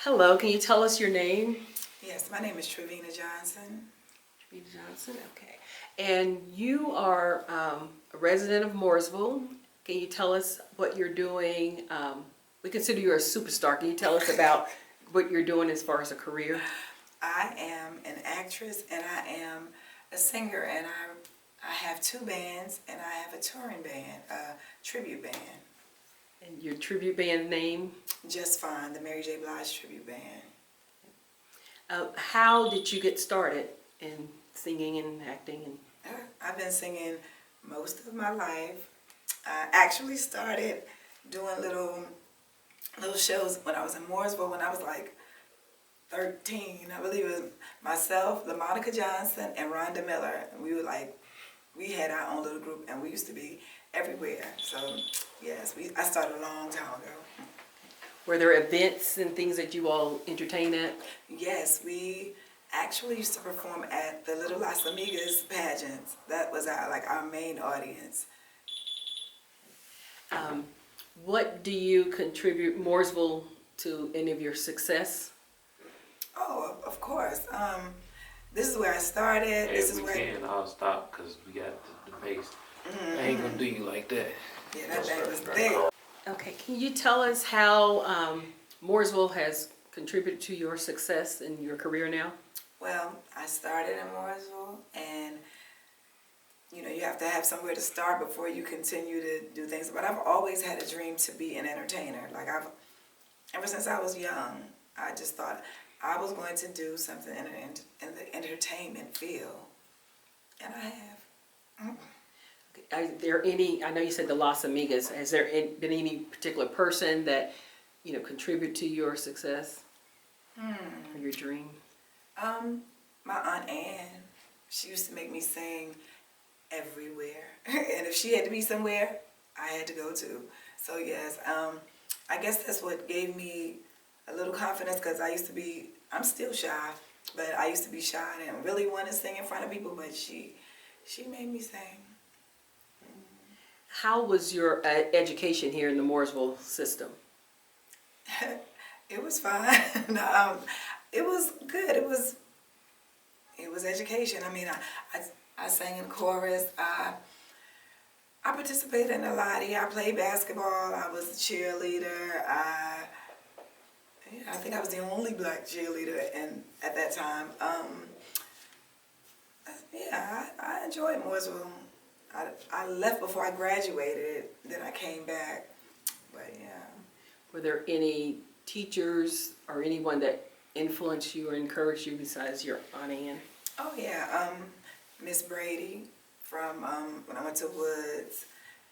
Hello, can you tell us your name? Yes, my name is Trevina Johnson. Trevina Johnson, okay. And you are a resident of Mooresville. Can you tell us what you're doing? We consider you a superstar. Can you tell us about what you're doing as far as a career? I am an actress and I am a singer, and I have two bands and I have a touring band, a tribute band. And your tribute band name? Just Fine, the Mary J. Blige tribute band. How did you get started in singing and acting? I've been singing most of my life. I actually started doing little shows when I was in Mooresville when I was like 13. I believe it was myself, LaMonica Johnson, and Rhonda Miller. And we had our own little group, and we used to be everywhere. So yes, I started a long time ago. Were there events and things that you all entertain at? Yes, we actually used to perform at the Little Las Amigas pageants. That was our main audience. What do you contribute Mooresville to any of your success? Oh, of course. This is where I started. Hey, this is we where can. I'll stop because we got the pace. I ain't gonna do you like that. Yeah, that thing was big. Okay, can you tell us how Mooresville has contributed to your success in your career now? Well, I started in Mooresville, and you have to have somewhere to start before you continue to do things. But I've always had a dream to be an entertainer. Ever since I was young, I just thought I was going to do something in the entertainment field, and I have. Are there any, I know you said the Las Amigas, has there been any particular person that, contribute to your success or your dream? My Aunt Ann, she used to make me sing everywhere. And if she had to be somewhere, I had to go too. So yes, I guess that's what gave me a little confidence, because I'm still shy, but I used to be shy and didn't really want to sing in front of people, but she made me sing. How was your education here in the Mooresville system? It was fine. It was good. It was education. I mean, I sang in chorus. I participated in a lot. I played basketball. I was a cheerleader. I think I was the only black cheerleader at that time. I enjoyed Mooresville. I left before I graduated. Then I came back. But yeah. Were there any teachers or anyone that influenced you or encouraged you besides your Aunt Ann? Oh yeah, Miss Brady from when I went to Woods,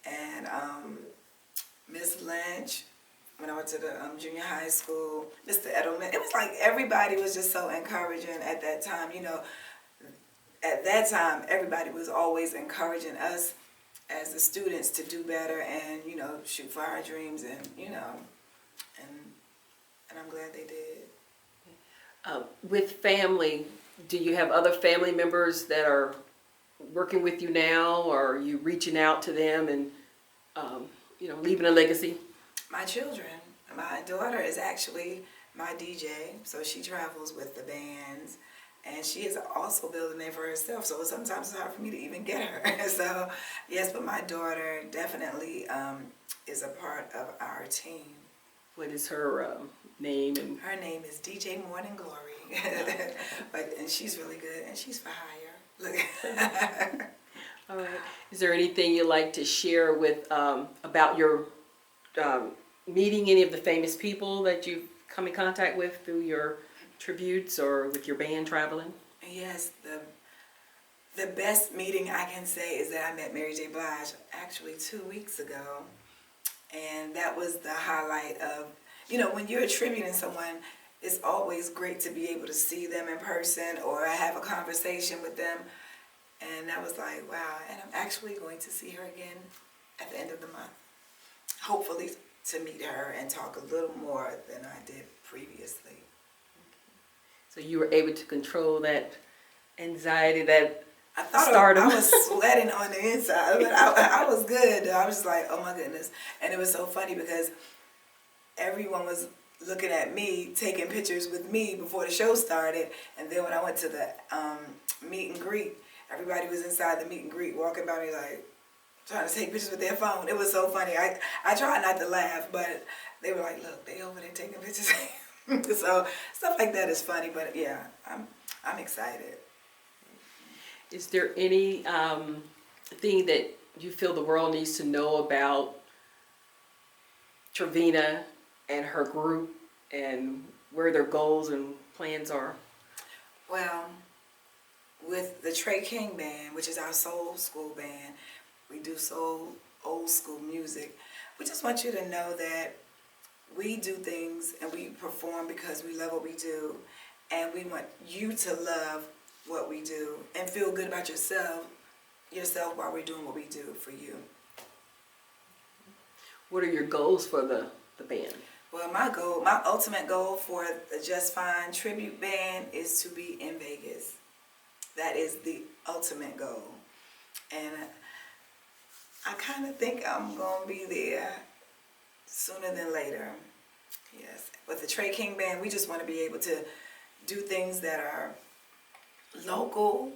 and Miss Lynch when I went to the junior high school, Mr. Edelman. It was like everybody was just so encouraging at that time. At that time, everybody was always encouraging us as the students to do better and, shoot for our dreams and I'm glad they did. With family, do you have other family members that are working with you now, or are you reaching out to them and, leaving a legacy? My children. My daughter is actually my DJ, so she travels with the bands. And she is also building it for herself, so sometimes it's hard for me to even get her. So, yes, but my daughter definitely is a part of our team. What is her name? And her name is DJ Morning Glory. And she's really good, and she's for hire. Look. All right. Is there anything you'd like to share with about your meeting any of the famous people that you've come in contact with through your tributes or with your band traveling? Yes, the best meeting I can say is that I met Mary J. Blige actually 2 weeks ago, and that was the highlight of, when you're attributing someone, it's always great to be able to see them in person or have a conversation with them, and that was like, wow, and I'm actually going to see her again at the end of the month, hopefully to meet her and talk a little more than I did previously. So you were able to control that anxiety, that I thought stardom. I was sweating on the inside, but I was good. I was just like, oh my goodness. And it was so funny because everyone was looking at me, taking pictures with me before the show started. And then when I went to the meet and greet, everybody was inside the meet and greet walking by me like, trying to take pictures with their phone. It was so funny. I try not to laugh, but they were like, look, they over there taking pictures. So stuff like that is funny, but yeah, I'm excited. Is there any thing that you feel the world needs to know about Trevina and her group and where their goals and plans are? Well, with the Trey King Band, which is our soul school band, we do soul old school music. We just want you to know that we do things and we perform because we love what we do, and we want you to love what we do and feel good about yourself while we're doing what we do for you. What are your goals for the band? Well, my ultimate goal for the Just Fine tribute band is to be in Vegas. That is the ultimate goal. And I kind of think I'm going to be there sooner than later. Yes. With the Trey King Band, we just want to be able to do things that are local,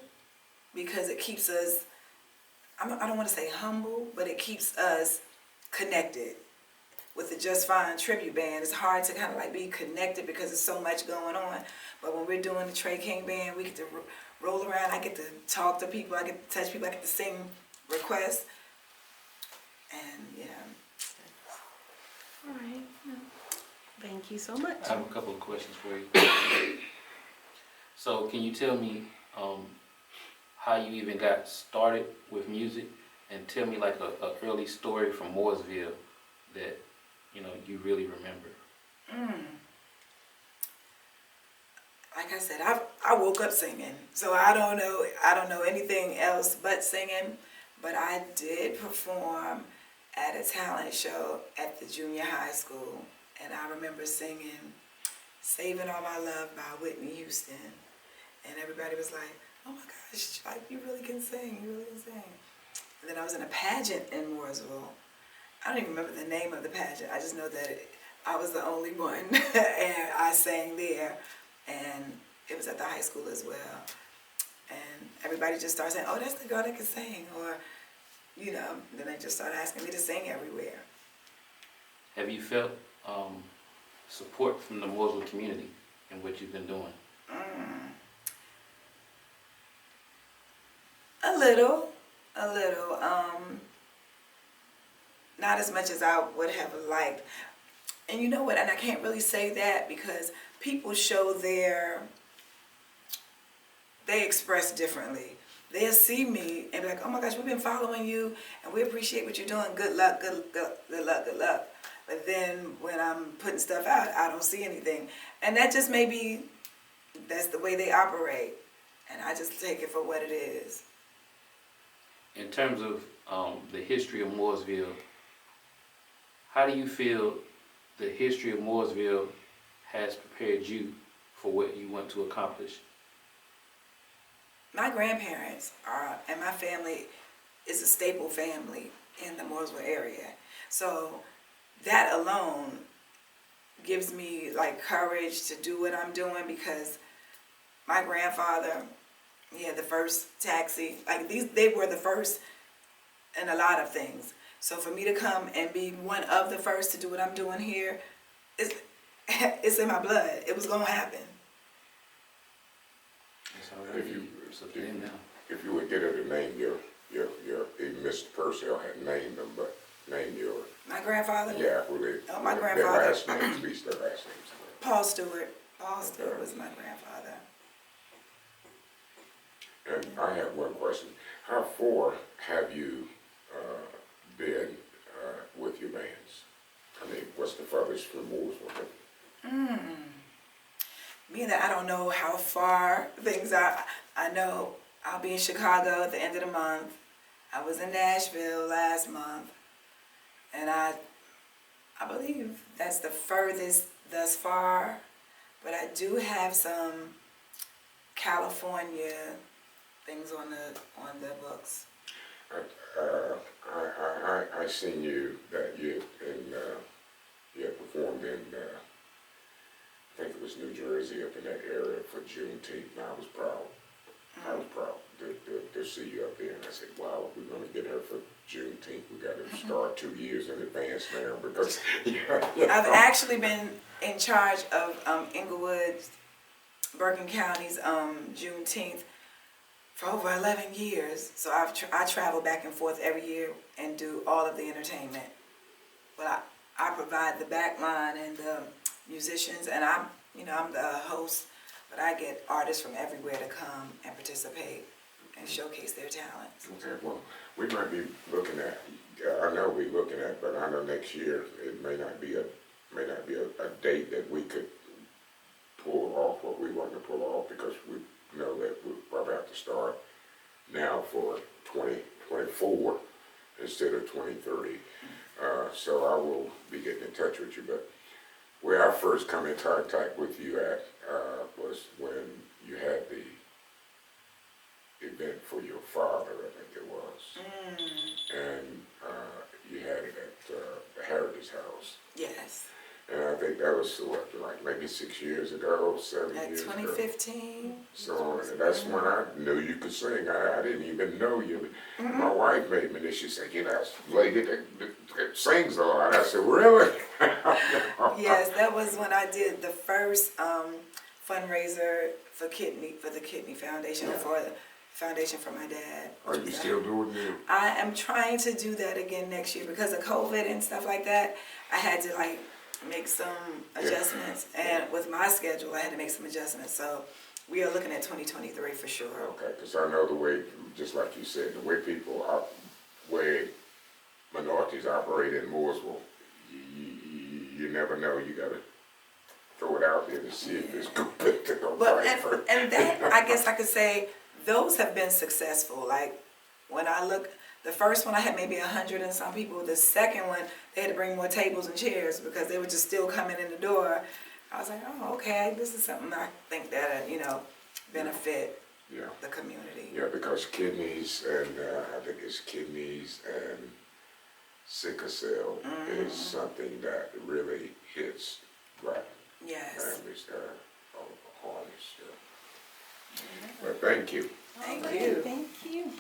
because it keeps us, I don't want to say humble, but it keeps us connected. With the Just Fine tribute band, it's hard to kind of like be connected because there's so much going on. But when we're doing the Trey King Band, we get to roll around. I get to talk to people. I get to touch people. I get to sing requests. And yeah. All right. Thank you so much. I have a couple of questions for you. So can you tell me how you even got started with music, and tell me like a early story from Mooresville that you really remember? Like I said, I woke up singing, so I don't know anything else but singing. But I did perform at a talent show at the junior high school, and I remember singing "Saving All My Love" by Whitney Houston, and everybody was like, "Oh my gosh, like you really can sing, you really can sing." And then I was in a pageant in Mooresville. I don't even remember the name of the pageant. I just know that I was the only one, and I sang there, and it was at the high school as well. And everybody just started saying, "Oh, that's the girl that can sing," or, then they just started asking me to sing everywhere. Have you felt support from the Mooresville community in what you've been doing? A little. Not as much as I would have liked. And you know what? And I can't really say that because people show they express differently. They'll see me and be like, "Oh my gosh, we've been following you and we appreciate what you're doing. Good luck, good luck, good luck." But then when I'm putting stuff out, I don't see anything. And that just that's the way they operate. And I just take it for what it is. In terms of the history of Mooresville, how do you feel the history of Mooresville has prepared you for what you want to accomplish? My grandparents and my family is a staple family in the Mooresville area. So that alone gives me like courage to do what I'm doing, because my grandfather, he had the first taxi. Like they were the first in a lot of things. So for me to come and be one of the first to do what I'm doing here, it's in my blood. It was gonna happen. If you would get her to name he missed Purcell had named them, but name your. My grandfather? Yeah, my grandfather. Their last names, at least their last names. Paul Stewart. Paul Stewart was my grandfather. And I have one question. How far have you been with your bands? I mean, what's the farthest from Mooresville? Being that I don't know how far things are, I know I'll be in Chicago at the end of the month. I was in Nashville last month, and I believe that's the furthest thus far. But I do have some California things on the books. I seen you that you had performed in busy up in that area for Juneteenth, and I was proud. I was proud to see you up there, and I said, wow, we're gonna get her for Juneteenth. We gotta start 2 years in advance now, because, I've actually been in charge of Inglewood, Bergen County's Juneteenth for over 11 years. So I travel back and forth every year and do all of the entertainment. But I provide the back line and the musicians, and I'm the host, but I get artists from everywhere to come and participate and showcase their talents. okay, well, we might be looking at, I know we're looking at, but I know next year, it may not be a date that we could pull off what we want to pull off, because we know that we're about to start now for 2024 instead of 2030. So I will be getting in touch with you, but where I first come in contact with you at was when you had the event for your father, I think it was. And you had it at the Heritage House. Yes. And I think that was, what, like maybe 6 years ago, 7 At years ago. 2015. So that's when I knew you could sing. I didn't even know you. My wife made me this. She said, you know, this lady that sings a lot. I said, really? Yes, that was when I did the first fundraiser for the Kidney Foundation, for the foundation for my dad. Are you still doing it? I am trying to do that again next year because of COVID and stuff like that. I had to make some adjustments, and with my schedule I had to make some adjustments. So we are looking at 2023 for sure. Okay, because I know the way, just like you said, the way way minorities operate in Mooresville, you never know. You got to throw it out there to see if it's good to go right first. And that, I guess I could say, those have been successful. Like when I look, the first one I had maybe 100 and some people. The second one, they had to bring more tables and chairs because they were just still coming in the door. I was like, oh, okay, this is something I think that benefit the community. Yeah, because kidneys and I think it's kidneys and sickle cell is something that really hits Black families hardest. Well, thank you. Thank All right, you. thank you.